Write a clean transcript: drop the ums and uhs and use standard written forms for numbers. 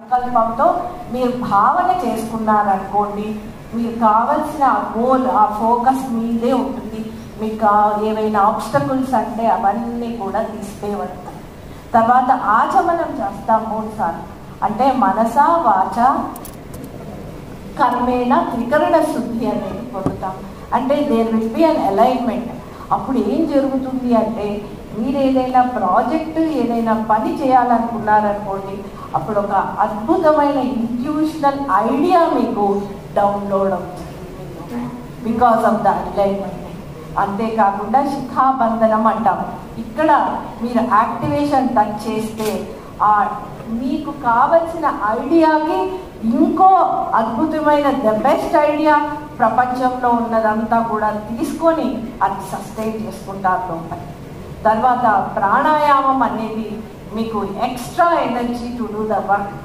సంకల్పంతో మీరు భావన చేసుకున్నారనుకోండి, మీకు కావాల్సిన గోల్, ఆ ఫోకస్ మీదే ఉంటుంది. మీకు ఏవైనా ఆబ్స్టకల్స్ అంటే అవన్నీ కూడా తీసివేయబడతాయి. తర్వాత ఆచమనం చేస్తాం 3 సార్లు. అంటే మనస వాచ కర్మేణ త్రికరణ శుద్ధి అనేది పొందుతాం. అంటే there will be an alignment. అప్పుడు ఏం జరుగుతుంది అంటే, మీరు ఏదైనా ప్రాజెక్టు, ఏదైనా పని చేయాలనుకున్నారనుకోండి, అప్పుడు ఒక అద్భుతమైన ఇంట్యూషనల్ ఐడియా మీకు డౌన్లోడ్ అవుతుంది బికాస్ ఆఫ్ ద అలైన్మెంట్. అంతేకాకుండా శిఖాబంధనం అంటాం. ఇక్కడ మీరు యాక్టివేషన్ టచ్ చేస్తే మీకు కావలసిన ఐడియాకి ఇంకో అద్భుతమైన ద బెస్ట్ ఐడియా ప్రపంచంలో ఉన్నదంతా కూడా తీసుకొని అది సస్టైన్ చేసుకుంటారు లోపల. తర్వాత ప్రాణాయామం అనేది మీకు extra energy to do the work.